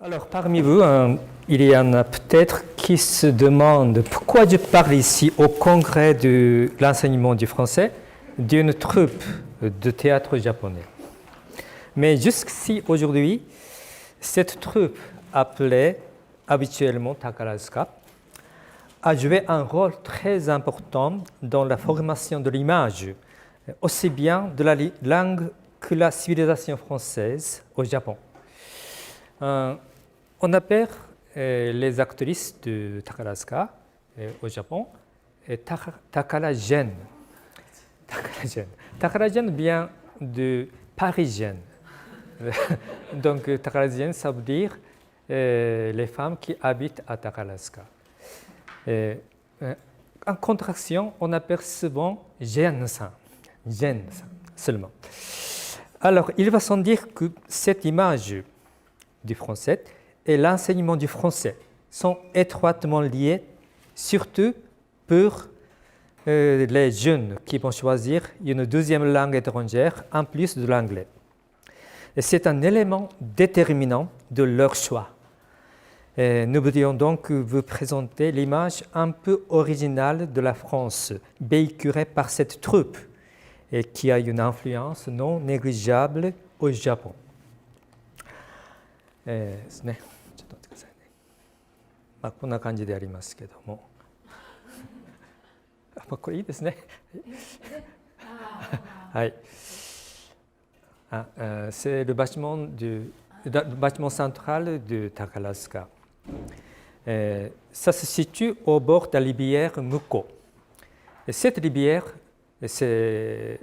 Alors, parmi vous, il y en a peut-être qui se demandent pourquoi je parle ici au congrès de l'enseignement du français d'une troupe de théâtre japonais. Mais jusqu'ici, aujourd'hui, cette troupe, appelée habituellement Takarazuka, a joué un rôle très important dans la formation de l'image, aussi bien de la langue que la civilisation française au Japon. On appelle les actrices de Takarazuka au Japon Takaragen. Takaragen vient de parisienne. Donc Takaragen, ça veut dire les femmes qui habitent à Takarazuka. En contraction, on appelle souvent Gen-san seulement. Alors, il va sans dire que cette image du français et l'enseignement du français sont étroitement liés, surtout pour les jeunes qui vont choisir une deuxième langue étrangère en plus de l'anglais. Et c'est un élément déterminant de leur choix. Et nous voudrions donc vous présenter l'image un peu originale de la France, véhiculée par cette troupe, et qui a une influence non négligeable au Japon. ですね、ちょっと待ってくださいね。こんな感じでありますけども、これいいですね。はい。C'est le bâtiment central de Takarazuka. Ça se situe au bord de la rivière Muko. Et cette rivière, c'est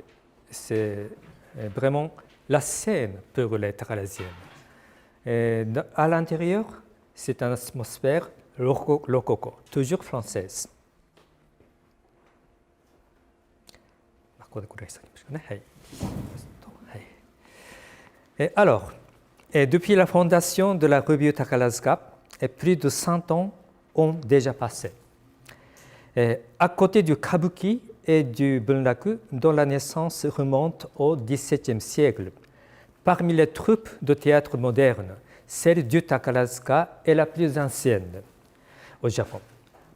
vraiment la scène pour les Takaraziennes. À l'intérieur, c'est une atmosphère rococo, toujours française. Et alors, depuis la fondation de la revue Takarazuka, plus de 100 ans ont déjà passé. À côté du kabuki et du bunraku, dont la naissance remonte au XVIIe siècle, parmi les troupes de théâtre moderne, celle du Takarazuka est la plus ancienne au Japon,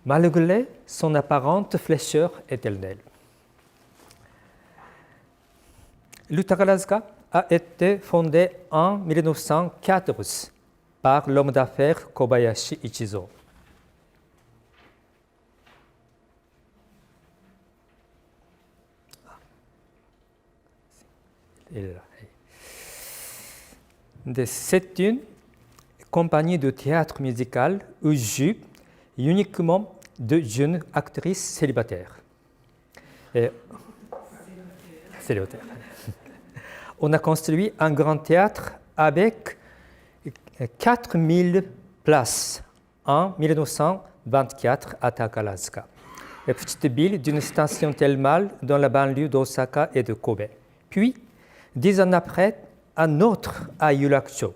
malgré son apparente fraîcheur éternelle. Le Takarazuka a été fondé en 1914 par l'homme d'affaires Kobayashi Ichizo. C'est une compagnie de théâtre musical où jouent uniquement de jeunes actrices célibataires. Célibataires. On a construit un grand théâtre avec 4000 places en 1924 à Takarazuka, une petite ville d'une station thermale dans la banlieue d'Osaka et de Kobe. Puis, 10 ans après, un autre à Yurakucho,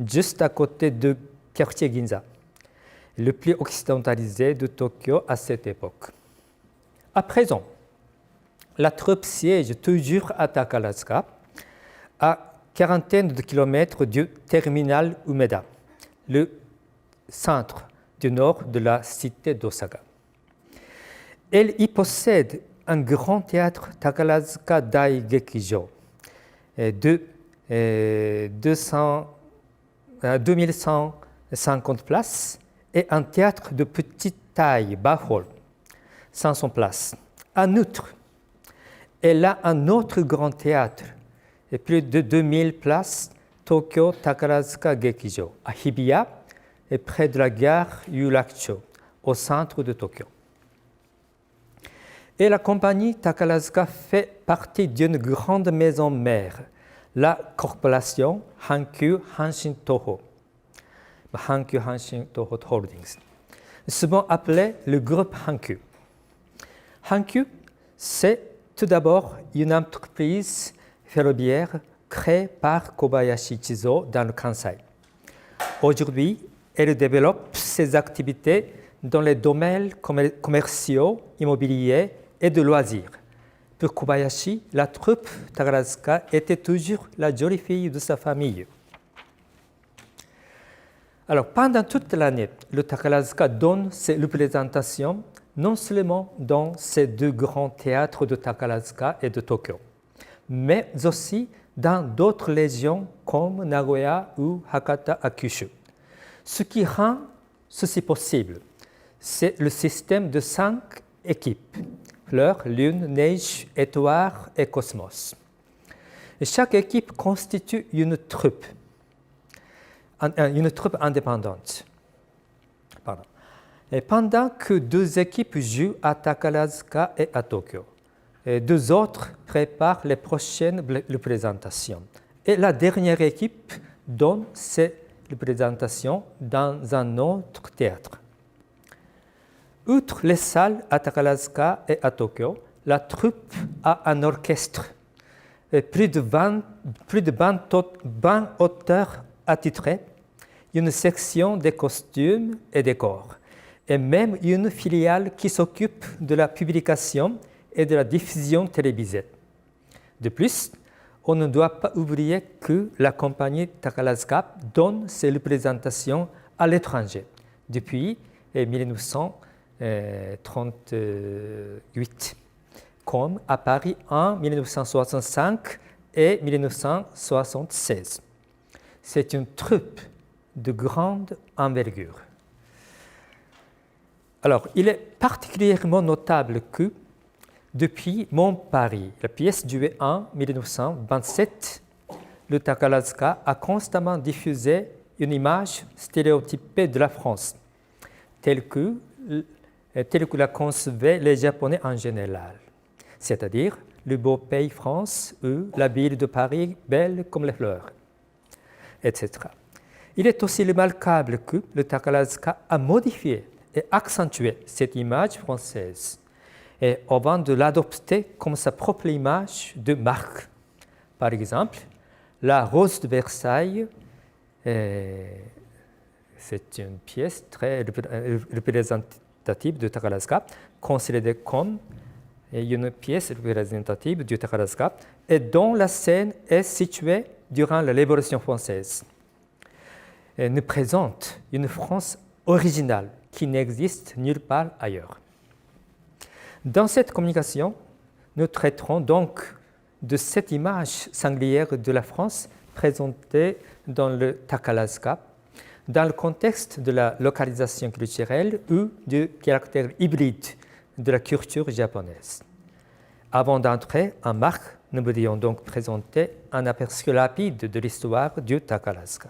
juste à côté de quartier Ginza, le plus occidentalisé de Tokyo à cette époque. À présent, la troupe siège toujours à Takarazuka, à quarantaine de kilomètres du terminal Umeda, le centre du nord de la cité d'Osaka. Elle y possède un grand théâtre Takarazuka Daigekijo de 2150 places et un théâtre de petite taille, Bahol, 500 places. En outre, elle a un autre grand théâtre et plus de 2000 places, Tokyo Takarazuka Gekijo, à Hibiya, et près de la gare Yurakucho, au centre de Tokyo. Et la compagnie Takarazuka fait partie d'une grande maison mère, la corporation Hankyu Hanshin Toho, Hankyu Hanshin Toho Holdings, souvent appelé le groupe Hankyu. Hankyu, c'est tout d'abord une entreprise ferroviaire créée par Kobayashi Ichizo dans le Kansai. Aujourd'hui, elle développe ses activités dans les domaines commerciaux, immobiliers et de loisirs. Pour Kobayashi, la troupe Takarazuka était toujours la jolie fille de sa famille. Alors, pendant toute l'année, le Takarazuka donne ses représentations non seulement dans ces deux grands théâtres de Takarazuka et de Tokyo, mais aussi dans d'autres régions comme Nagoya ou Hakata à Kyushu. Ce qui rend ceci possible, c'est le système de 5 équipes, Fleur, Lune, Neige, Étoile et Cosmos. Et chaque équipe constitue une troupe indépendante. Et pendant que 2 équipes jouent à Takarazuka et à Tokyo, et 2 autres préparent les prochaines représentations. Et la dernière équipe donne ses représentations dans un autre théâtre. Outre les salles à Takarazuka et à Tokyo, la troupe a un orchestre, et plus de 20 auteurs attitrés, une section des costumes et des corps, et même une filiale qui s'occupe de la publication et de la diffusion télévisée. De plus, on ne doit pas oublier que la compagnie Takarazuka donne ses représentations à l'étranger depuis 1938, comme à Paris en 1965 et 1976. C'est une troupe de grande envergure. Alors, il est particulièrement notable que depuis Mon Paris, la pièce jouée en 1927, le Takarazuka a constamment diffusé une image stéréotypée de la France, telle que la concevaient les Japonais en général, c'est-à-dire le beau pays France ou la ville de Paris belle comme les fleurs, etc. Il est aussi remarquable que le Takarazuka a modifié et accentué cette image française, et avant de l'adopter comme sa propre image de marque. Par exemple, la Rose de Versailles, c'est une pièce très représentative de Takarazuka, considérée comme une pièce représentative du Takarazuka, et dont la scène est située durant la Révolution française. Elle nous présente une France originale qui n'existe nulle part ailleurs. Dans cette communication, nous traiterons donc de cette image singulière de la France présentée dans le Takarazuka, dans le contexte de la localisation culturelle ou du caractère hybride de la culture japonaise. Avant d'entrer en marque, nous voudrions donc présenter un aperçu rapide de l'histoire du Takarazuka.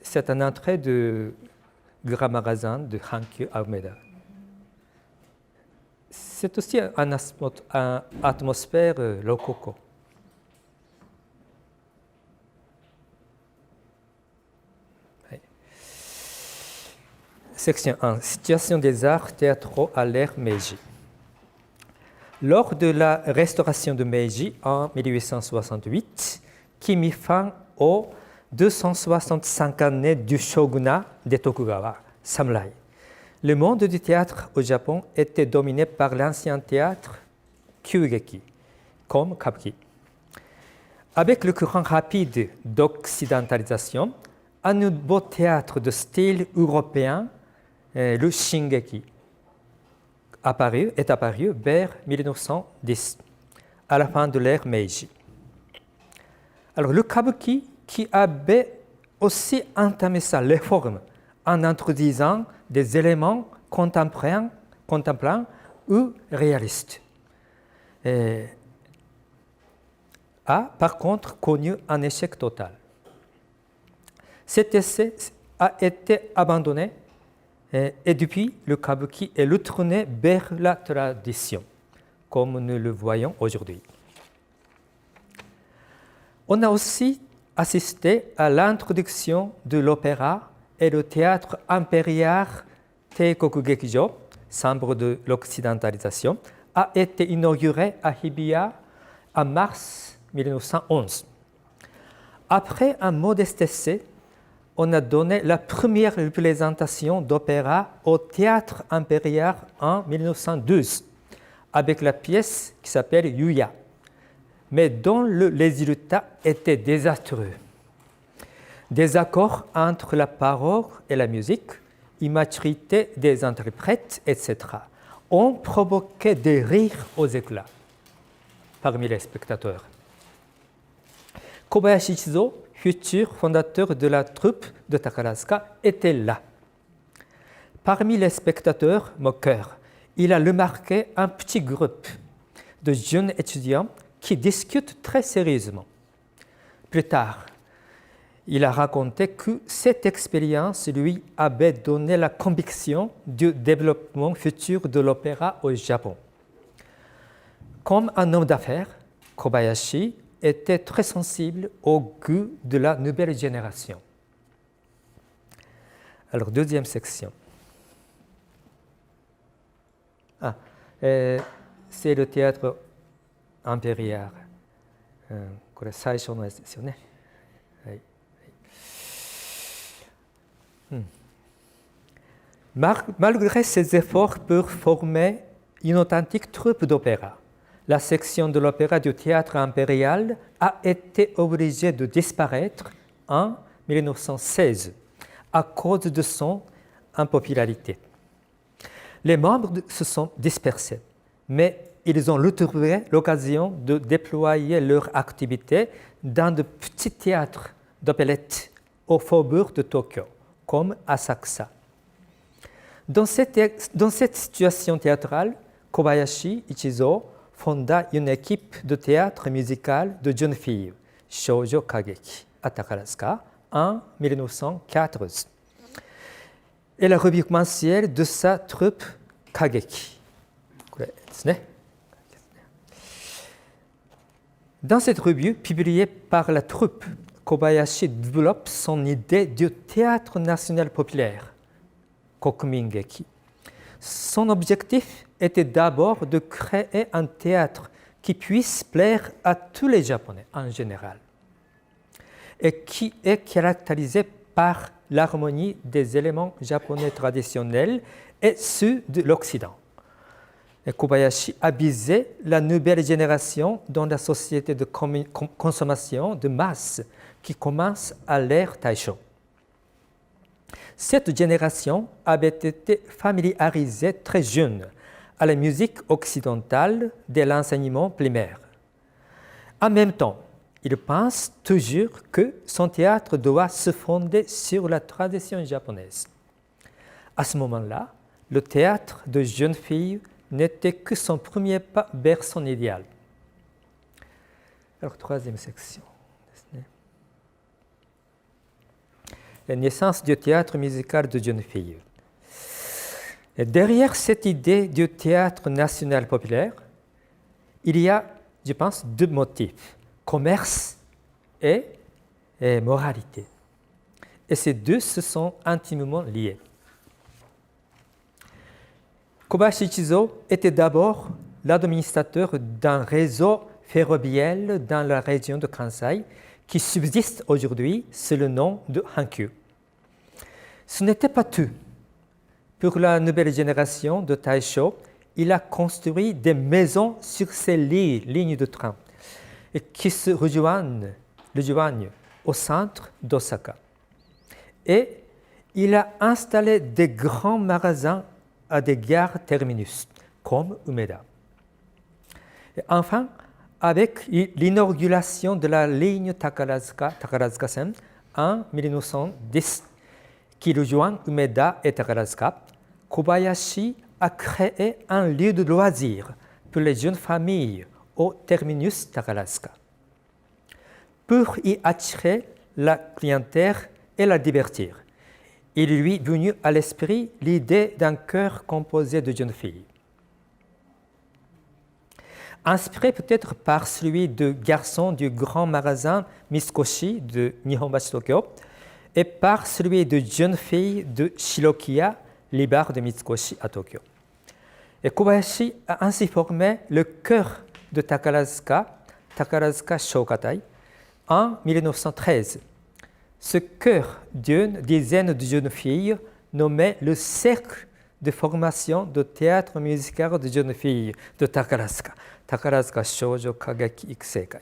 C'est un entrée de grand magasin de Hankyu à Umeda. C'est aussi une atmosphère rococo. Section 1. Situation des arts théâtraux à l'ère Meiji. Lors de la restauration de Meiji en 1868, qui mit fin aux 265 années du shogunat de Tokugawa, samouraï, le monde du théâtre au Japon était dominé par l'ancien théâtre Kyūgeki, comme Kabuki. Avec le courant rapide d'occidentalisation, un nouveau théâtre de style européen, le Shingeki, est apparu vers 1910, à la fin de l'ère Meiji. Alors, le Kabuki, qui avait aussi entamé sa réforme en introduisant des éléments contemporains ou réalistes, a par contre connu un échec total. Cet essai a été abandonné et depuis, le Kabuki est retourné vers la tradition, comme nous le voyons aujourd'hui. On a aussi assisté à l'introduction de l'opéra et le théâtre impérial Teikoku Gekijo, symbole de l'occidentalisation, a été inauguré à Hibiya en mars 1911. Après un modeste essai, on a donné la première représentation d'opéra au théâtre impérial en 1912, avec la pièce qui s'appelle Yuya, mais dont le résultat était désastreux. Désaccord entre la parole et la musique, immaturité des interprètes, etc., ont provoqué des rires aux éclats parmi les spectateurs. Kobayashi Ichizo, futur fondateur de la troupe de Takarazuka, était là. Parmi les spectateurs moqueurs, il a remarqué un petit groupe de jeunes étudiants qui discutent très sérieusement. Plus tard, il a raconté que cette expérience lui avait donné la conviction du développement futur de l'opéra au Japon. Comme un homme d'affaires, Kobayashi était très sensible au goût de la nouvelle génération. Alors, deuxième section. C'est le théâtre impérial. これ最初のやつですよね。Malgré ses efforts pour former une authentique troupe d'opéra, la section de l'opéra du théâtre impérial a été obligée de disparaître en 1916 à cause de son impopularité. Les membres se sont dispersés, mais ils ont retrouvé l'occasion de déployer leur activité dans de petits théâtres d'opérette au faubourg de Tokyo, comme Asakusa. Dans cette situation théâtrale, Kobayashi Ichizo fonda une équipe de théâtre musical de jeunes filles, Shoujo Kageki, à Takarazuka, en 1914. Et la rubrique mensuelle de sa troupe Kageki. Dans cette revue publiée par la troupe, Kobayashi développe son idée du théâtre national populaire, Kokumingeki. Son objectif était d'abord de créer un théâtre qui puisse plaire à tous les Japonais en général et qui est caractérisé par l'harmonie des éléments japonais traditionnels et ceux de l'Occident. Et Kobayashi a visé la nouvelle génération dans la société de consommation de masse qui commence à l'ère Taisho. Cette génération avait été familiarisée très jeune à la musique occidentale de l'enseignement primaire. En même temps, il pense toujours que son théâtre doit se fonder sur la tradition japonaise. À ce moment-là, le théâtre de jeunes filles n'était que son premier pas vers son idéal. Alors, troisième section. La naissance du théâtre musical de jeunes filles. Et derrière cette idée du théâtre national populaire, il y a, je pense, deux motifs, commerce et moralité. Et ces deux se sont intimement liés. Kobayashi Ichizo était d'abord l'administrateur d'un réseau ferroviaire dans la région de Kansai qui subsiste aujourd'hui sous le nom de Hankyu. Ce n'était pas tout. Pour la nouvelle génération de Taisho, il a construit des maisons sur ces lignes de train qui se rejoignent au centre d'Osaka. Et il a installé des grands magasins à des gares terminus, comme Umeda. Et enfin, avec l'inauguration de la ligne Takarazuka-sen en 1910, qui rejoint Umeda et Takarazuka, Kobayashi a créé un lieu de loisirs pour les jeunes familles au terminus Takarazuka. Pour y attirer la clientèle et la divertir, il lui est venu à l'esprit l'idée d'un chœur composé de jeunes filles. Inspiré peut-être par celui de garçons du grand magasin Mitsukoshi de Nihonbashi Tokyo et par celui de jeunes filles de Shirokiya, les bars de Mitsukoshi à Tokyo. Et Kobayashi a ainsi formé le chœur de Takarazuka Shoukatai, en 1913. Ce chœur d'une dizaine de jeunes filles nommé le Cercle de formation de théâtre musical de jeunes filles de Takarazuka. Takarazuka Shoujo Kageki Ikuseikai,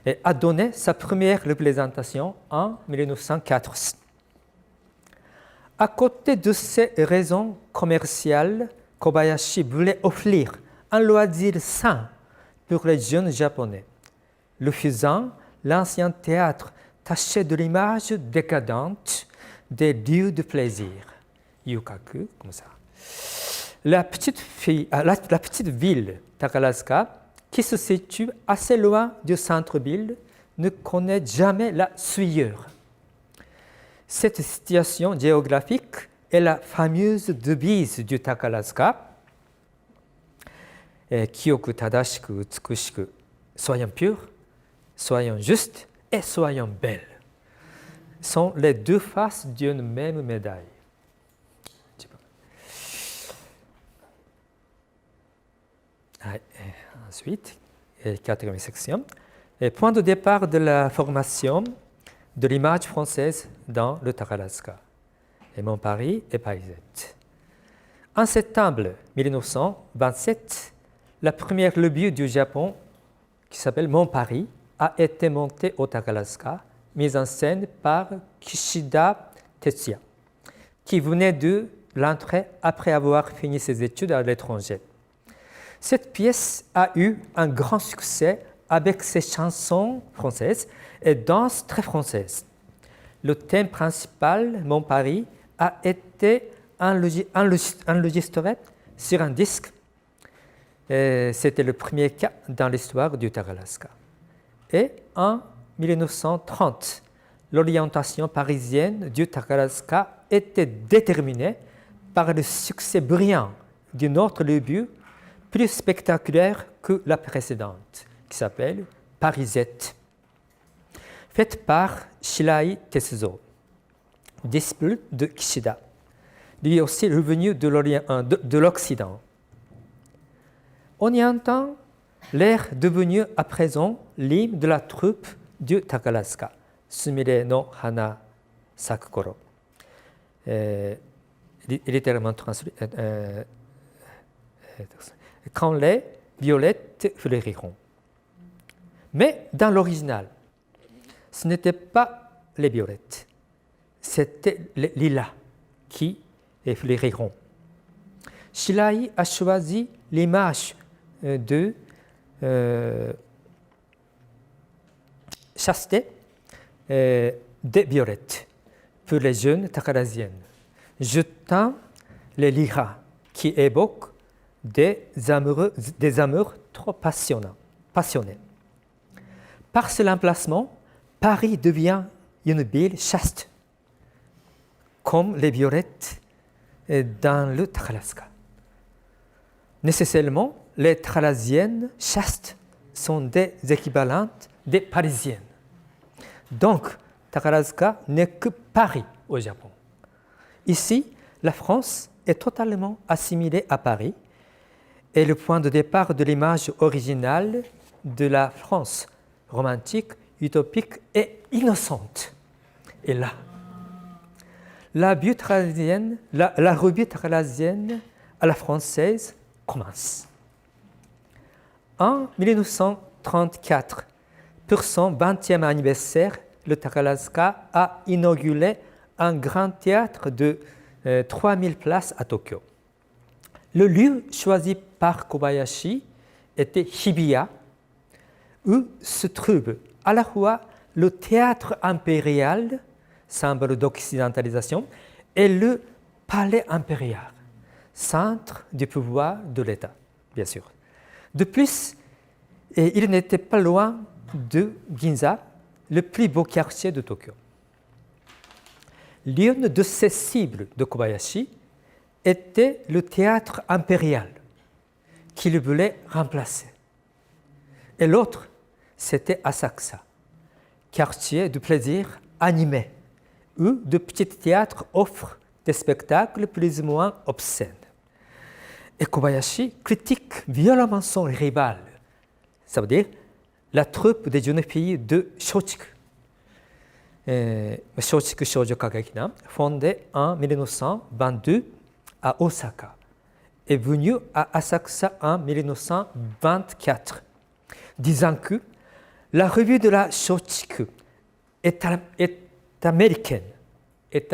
et a donné sa première représentation en 1904. À côté de ces raisons commerciales, Kobayashi voulait offrir un loisir sain pour les jeunes japonais, refusant l'ancien théâtre taché de l'image décadente des lieux de plaisir. Yukaku, comme ça. La petite ville Takarazuka, qui se situe assez loin du centre-ville, ne connaît jamais la sueur. Cette situation géographique est la fameuse devise du Takarazuka. Kyoku tadashiku utsukushiku, soyons purs, soyons justes et soyons belles, sont les deux faces d'une même médaille. Ensuite, quatrième section, point de départ de la formation de l'image française dans le Takarazuka, et Mon Paris et Parisette. En septembre 1927, la première revue du Japon, qui s'appelle Mon Paris, a été montée au Takarazuka, mise en scène par Kishida Tetsuya, qui venait de l'entrer après avoir fini ses études à l'étranger. Cette pièce a eu un grand succès avec ses chansons françaises et danses très françaises. Le thème principal, Mon Paris, a été enregistré sur un disque. C'était le premier cas dans l'histoire du Takarazuka. Et en 1930, l'orientation parisienne du Takarazuka était déterminée par le succès brillant d'une autre revue plus spectaculaire que la précédente, qui s'appelle Parisette, faite par Shirai Tetsuzo, disciple de Kishida, lui aussi revenu de l'Occident. On y entend l'air devenu à présent l'hymne de la troupe du Takarazuka, Sumire no Hana Sakukoro. Littéralement traduit, quand les violettes fleuriront. Mais dans l'original, ce n'était pas les violettes, c'était les lilas qui fleuriront. Shirai a choisi l'image de chasteté des violettes pour les jeunes takaraziennes, jetant les liras qui évoquent des amours trop passionnés. Par ce remplacement, Paris devient une ville chaste, comme les violettes dans le Takarazuka. Nécessairement, les Takaraziennes chastes sont des équivalentes des Parisiennes. Donc, Takarazuka n'est que Paris au Japon. Ici, la France est totalement assimilée à Paris et le point de départ de l'image originale de la France romantique, utopique et innocente est là. La revue takarazienne à la française commence. En 1934, pour son 20e anniversaire, le Takarazuka a inauguré un grand théâtre de 3000 places à Tokyo. Le lieu choisi par Kobayashi était Hibiya, où se trouve à la fois le théâtre impérial, symbole d'occidentalisation, et le palais impérial, centre du pouvoir de l'État, bien sûr. De plus, il n'était pas loin de Ginza, le plus beau quartier de Tokyo. L'une de ces cibles de Kobayashi était le théâtre impérial, qu'il voulait remplacer. Et l'autre, c'était Asakusa, quartier de plaisir animé, où de petits théâtres offrent des spectacles plus ou moins obscènes. Et Kobayashi critique violemment son rival, ça veut dire la troupe des jeunes filles de Shochiku, Shoujo Kageki, fondée en 1922 à Osaka est venu à Asakusa en 1924, disant que la revue de la Shochiku est à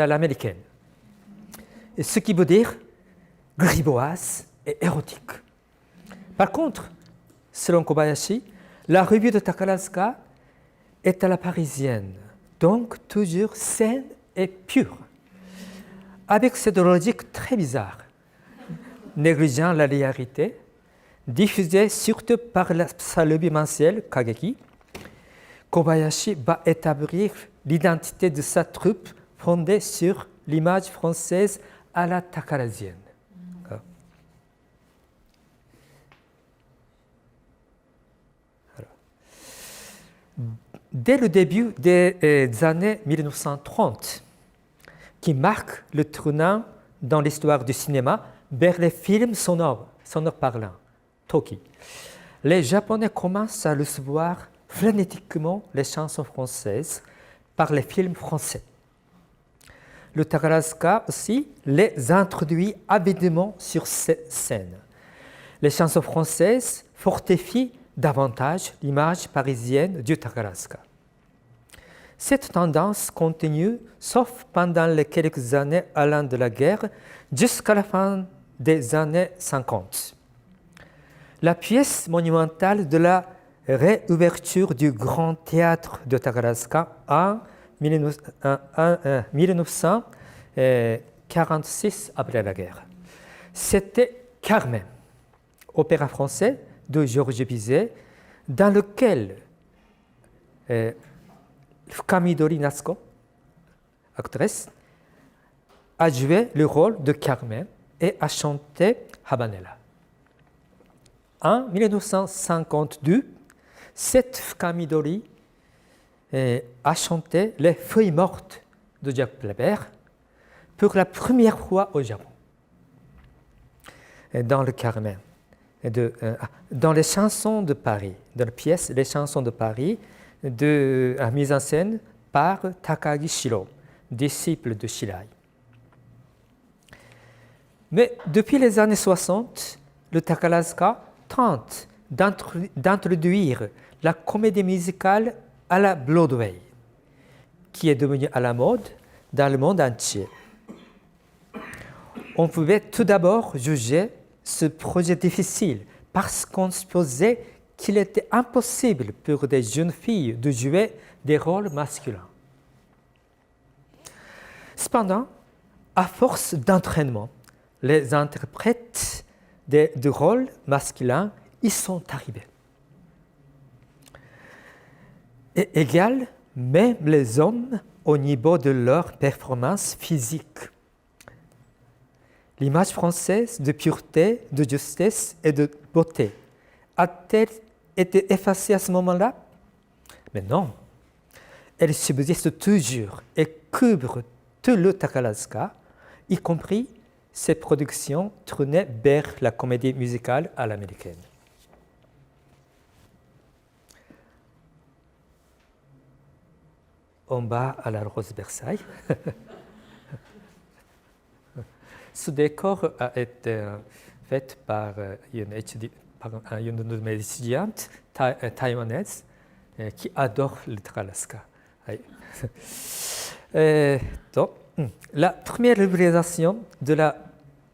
l'américaine, ce qui veut dire grivoise et érotique. Par contre, selon Kobayashi, la revue de Takarazuka est à la parisienne, donc toujours saine et pure, avec cette logique très bizarre, négligeant la réalité, diffusée surtout par sa revue mensuelle Kageki. Kobayashi va établir l'identité de sa troupe fondée sur l'image française à la takarazienne. Dès le début des années 1930, qui marque le tournant dans l'histoire du cinéma vers les films sonores parlants, Toki, les Japonais commencent à recevoir frénétiquement les chansons françaises par les films français. Le Takarazuka aussi les introduit avidement sur cette scène. Les chansons françaises fortifient davantage l'image parisienne du Takarazuka. Cette tendance continue, sauf pendant les quelques années allant de la guerre, jusqu'à la fin des années 50. La pièce monumentale de la réouverture du Grand Théâtre de Takarazuka en 1946 après la guerre. C'était Carmen, opéra français de Georges Bizet, dans lequel Fukamidori Natsuko, actrice, a joué le rôle de Carmen et a chanté Habanera. En 1952, cette Fukamidori a chanté Les Feuilles mortes de Jacques Prévert pour la première fois au Japon. Dans le Carmen, dans les chansons de Paris, dans la pièce Les chansons de Paris, mise en scène par Takagi Shiro, disciple de Shirai. Mais depuis les années 60, le Takarazuka tente d'introduire la comédie musicale à la Broadway, qui est devenue à la mode dans le monde entier. On pouvait tout d'abord juger ce projet difficile parce qu'on supposait qu'il était impossible pour des jeunes filles de jouer des rôles masculins. Cependant, à force d'entraînement, les interprètes de rôles masculins y sont arrivés. Et égal même les hommes au niveau de leur performance physique. L'image française de pureté, de justesse et de beauté a-t-elle été effacée à ce moment-là? Mais non, elle subsiste toujours et couvre tout le Takarazuka, y compris ses productions tournées vers la comédie musicale à l'américaine. On va à la Rose Versailles. Ce décor a été fait par une de mes étudiantes taïwanaises qui adore le Takarazuka. La première réalisation de la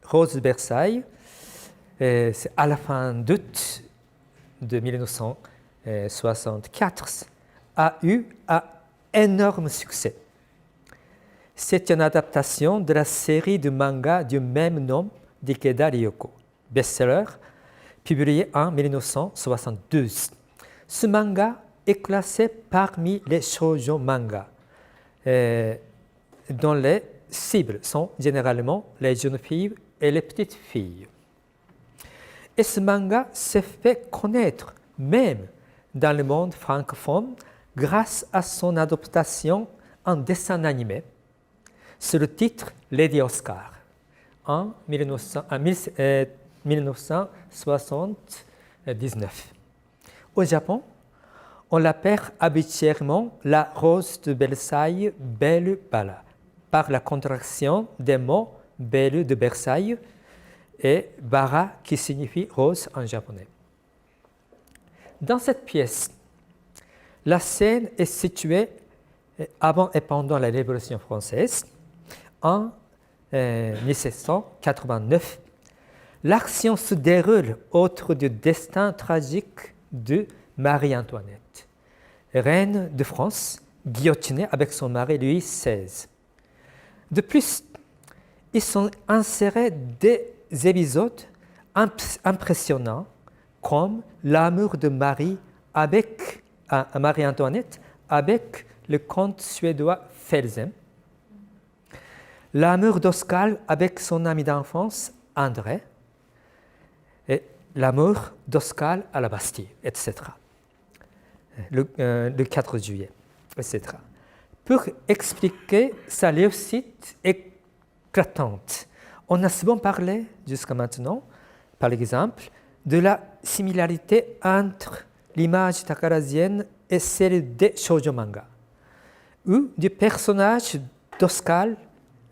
Rose de Versailles, c'est à la fin d'août de 1964, a eu un énorme succès. C'est une adaptation de la série de manga du même nom d'Ikeda Ryoko, best-seller, publié en 1972. Ce manga est classé parmi les shoujo manga, dont les cibles sont généralement les jeunes filles et les petites filles. Et ce manga s'est fait connaître même dans le monde francophone grâce à son adaptation en dessin animé sur le titre Lady Oscar en 1979. Au Japon, on l'appelle habituellement la Rose de Versailles Belle Bala, par la contraction des mots Belle de Versailles et bara qui signifie rose en japonais. Dans cette pièce, la scène est située avant et pendant la Révolution française, en 1789. L'action se déroule autour du destin tragique de Marie-Antoinette, reine de France, guillotinée avec son mari Louis XVI. De plus, ils sont insérés des épisodes impressionnants comme l'amour de Marie avec Marie-Antoinette avec le comte suédois Felsen, l'amour d'Oscar avec son ami d'enfance André, et l'amour d'Oscar à la Bastille, etc. Le 4 juillet, etc. Pour expliquer sa réussite éclatante, on a souvent parlé jusqu'à maintenant, par exemple, de la similarité entre l'image takarasienne et celle des shoujo manga, ou du personnage d'Oscar,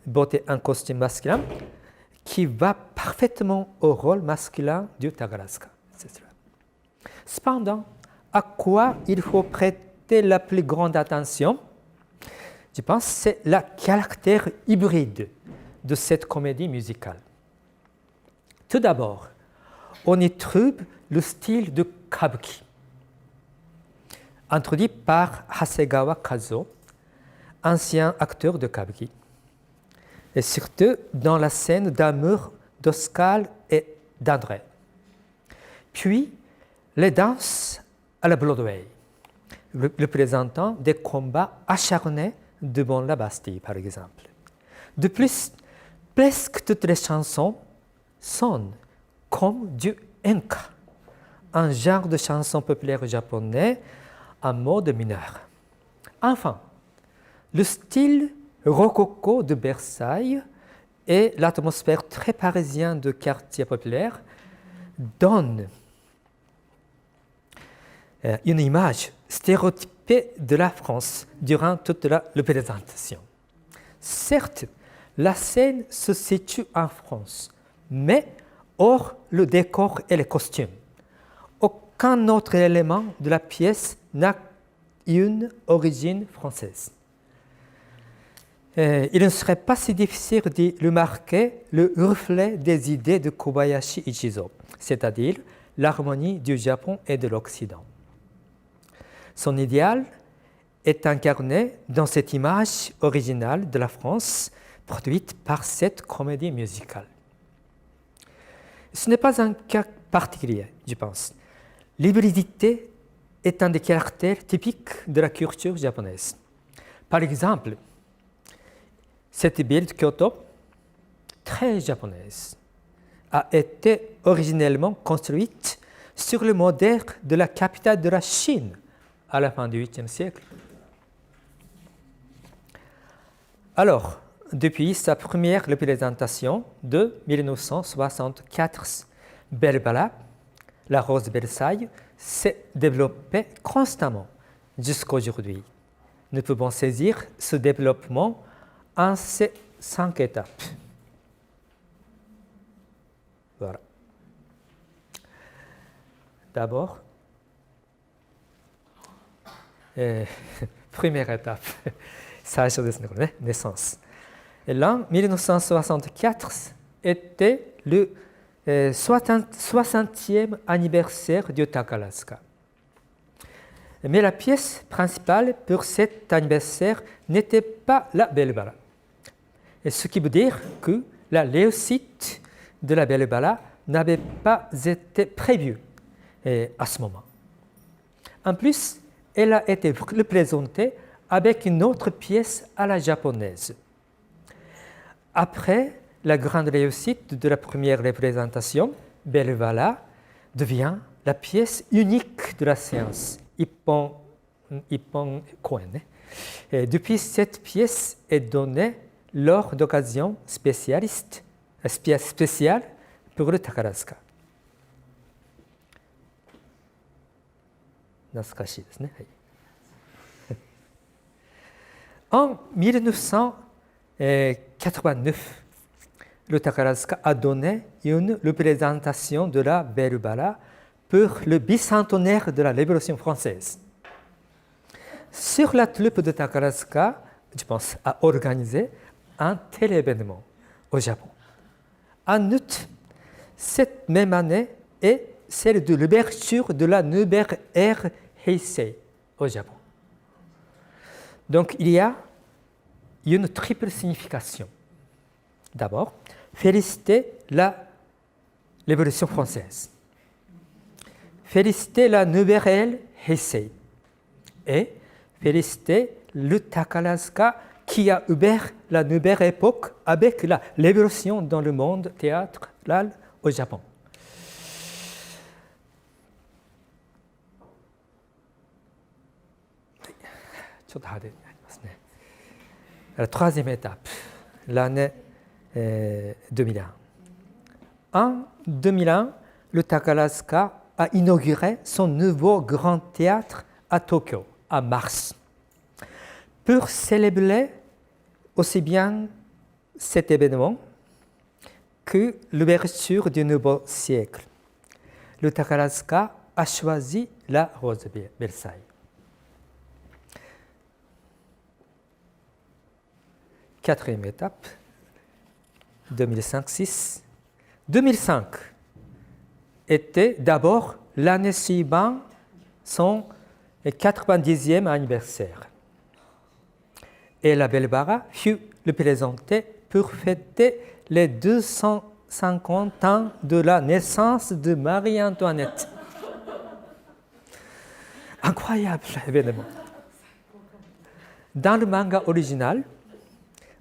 beauté en costume masculin, qui va parfaitement au rôle masculin du Takarazuka, etc. Cependant, à quoi il faut prêter la plus grande attention, je pense, c'est le caractère hybride de cette comédie musicale. Tout d'abord, on y trouve le style de kabuki, introduit par Hasegawa Kazuo, ancien acteur de kabuki, et surtout dans la scène d'amour d'Oscar et d'André. Puis, les danses à la Broadway, représentant des combats acharnés devant la Bastille, par exemple. De plus, presque toutes les chansons sonnent comme du enka, un genre de chanson populaire japonais en mode mineur. Enfin, le style rococo de Versailles et l'atmosphère très parisienne de quartier populaire donnent une image stéréotypée de la France durant toute la représentation. Certes, la scène se situe en France, mais hors le décor et les costumes. Aucun autre élément de la pièce n'a une origine française. Il ne serait pas si difficile de remarquer le reflet des idées de Kobayashi Ichizo, c'est-à-dire l'harmonie du Japon et de l'Occident. Son idéal est incarné dans cette image originale de la France produite par cette comédie musicale. Ce n'est pas un cas particulier, je pense. L'hybridité est un des caractères typiques de la culture japonaise. Par exemple, cette ville de Kyoto, très japonaise, a été originellement construite sur le modèle de la capitale de la Chine à la fin du 8e siècle. Alors, depuis sa première représentation de 1964, Belle Bala, la Rose de Versailles, s'est développée constamment jusqu'à aujourd'hui. Nous pouvons saisir ce développement en ces 5 étapes. Voilà. D'abord, première étape, 最初ですね、これね、naissance. Et l'an 1964 était le 60e anniversaire du Takarazuka. Mais la pièce principale pour cet anniversaire n'était pas la Belle Bala. Et ce qui veut dire que la réussite de la Belle Bala n'avait pas été prévue à ce moment. En plus, elle a été représentée avec une autre pièce à la japonaise. Après la grande réussite de la première représentation, Belle Bala devient la pièce unique de la séance, Ippon Koen. Depuis, cette pièce est donnée lors d'occasions spéciales pour le Takarazuka. 懐かしいですね。En 1989, le Takarazuka a donné une représentation de la Belle Bala pour le bicentenaire de la Révolution française. Sur la troupe de Takarazuka, je pense, a organisé un tel événement au Japon. En août, cette même année est celle de l'ouverture de la nouvelle ère Heisei au Japon. Donc, il y a une triple signification. D'abord, féliciter la Révolution française, féliciter la nouvelle ère Heisei et féliciter le Takarazuka qui a ouvert la nouvelle époque avec la révolution dans le monde théâtral au Japon. La troisième étape, l'année 2001. En 2001, le Takarazuka a inauguré son nouveau grand théâtre à Tokyo, en mars. Pour célébrer aussi bien cet événement que l'ouverture du nouveau siècle, le Takarazuka a choisi la Rose de Versailles. Quatrième étape, 2005-6. 2005 était d'abord l'année suivante son 90e anniversaire. Et la Belle Bala fut représentée pour fêter les 250 ans de la naissance de Marie-Antoinette. Incroyable événement. Dans le manga original,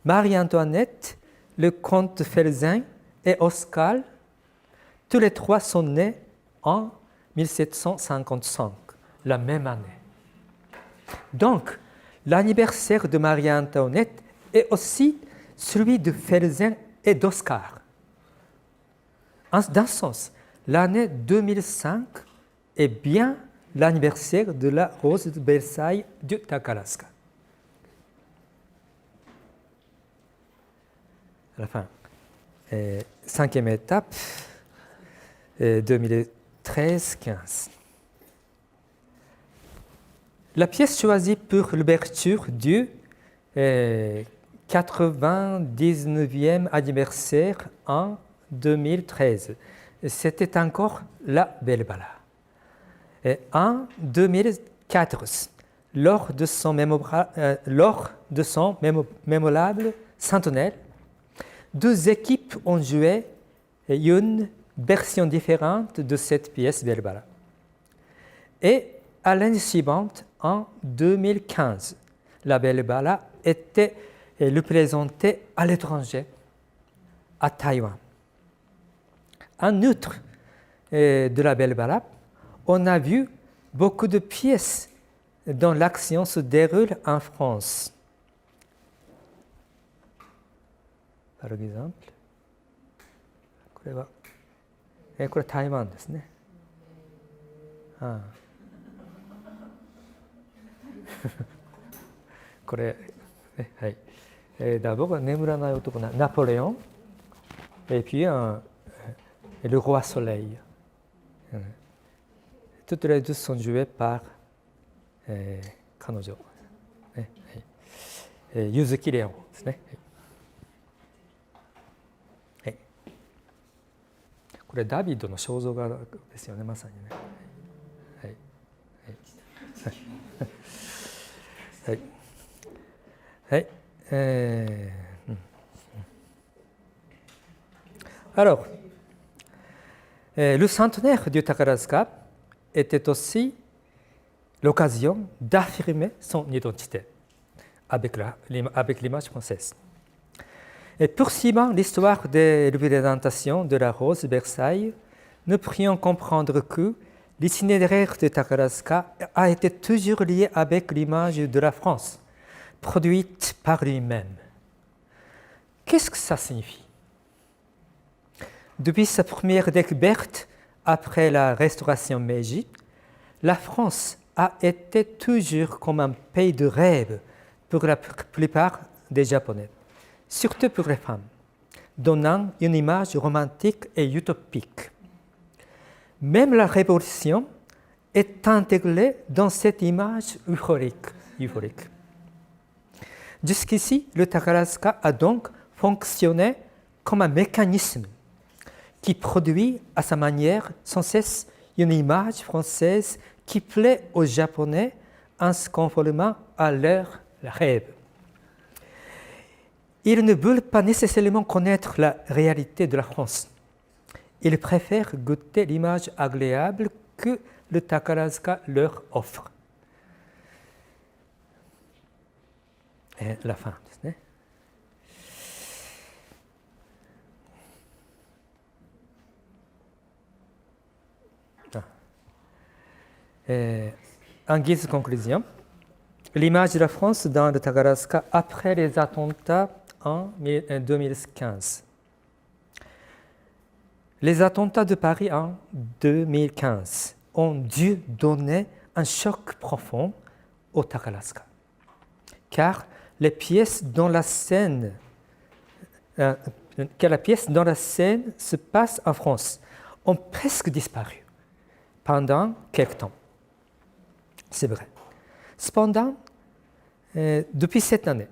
Marie-Antoinette, le comte Felzin et Oscar, tous les trois sont nés en 1755, la même année. Donc, l'anniversaire de Marie-Antoinette est aussi celui de Felzin et d'Oscar. Dans ce sens, l'année 2005 est bien l'anniversaire de la Rose de Versailles du Takarazuka. À la fin, cinquième étape, 2013-15. La pièce choisie pour l'ouverture du 99e anniversaire en 2013, c'était encore la Belle Bala. Et en 2014, lors de son mémorable centenaire, deux équipes ont joué une version différente de cette pièce Belle Bala. Et à l'année suivante, en 2015, la Belle Bala était représentée à l'étranger, à Taïwan. En outre de la Belle Bala, on a vu beaucoup de pièces dont l'action se déroule en France. Par exemple, これは台湾ですね。これ、はい。D'abord, 眠らない男、Napoléon, et puis le roi Soleil. Toutes les deux sont jouées par 彼女、Yuzuki Léonですね。これダビドの肖像画ですよね、まさにね。はいはい。Alors, le centenaire du Takarazuka était aussi l'occasion d'affirmer son identité avec l'image française. Et poursuivant l'histoire des représentations de la Rose de Versailles, nous pourrions comprendre que l'itinéraire de Takarazuka a été toujours lié avec l'image de la France, produite par lui-même. Qu'est-ce que ça signifie? Depuis sa première découverte après la restauration Meiji, la France a été toujours comme un pays de rêve pour la plupart des Japonais, surtout pour les femmes. donnant une image romantique et utopique. Même la révolution est intégrée dans cette image euphorique. Jusqu'ici, le Takarazuka a donc fonctionné comme un mécanisme qui produit à sa manière sans cesse une image française qui plaît aux Japonais en se conformant à leurs rêves. Ils ne veulent pas nécessairement connaître la réalité de la France. Ils préfèrent goûter l'image agréable que le Takarazuka leur offre. Et la fin. En guise de conclusion, l'image de la France dans le Takarazuka après les attentats en 2015. Les attentats de Paris en 2015 ont dû donner un choc profond au Takarazuka, car la pièce dans la scène se passe en France ont presque disparu pendant quelque temps. C'est vrai. Cependant, depuis cette année,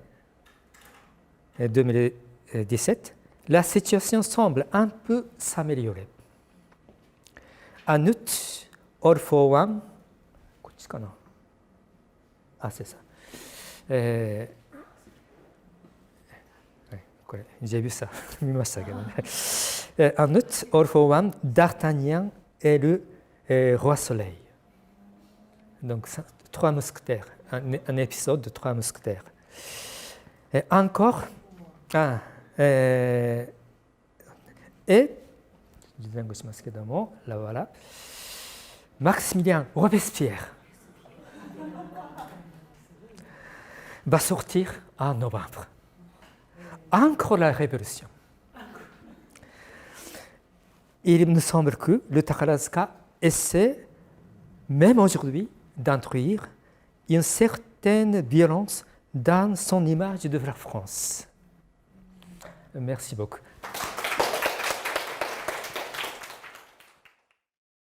2017, la situation semble un peu s'améliorer. En août, All for One, c'est ça. J'ai vu ça. En août, All for One, D'Artagnan et le Roi Soleil. Donc, Trois Mousquetaires, un épisode de Trois Mousquetaires. Et encore, et là voilà, Maximilien Robespierre va sortir en novembre. Encore la Révolution. Il me semble que le Takarazuka essaie, même aujourd'hui, d'introduire une certaine violence dans son image de la France. Merci beaucoup.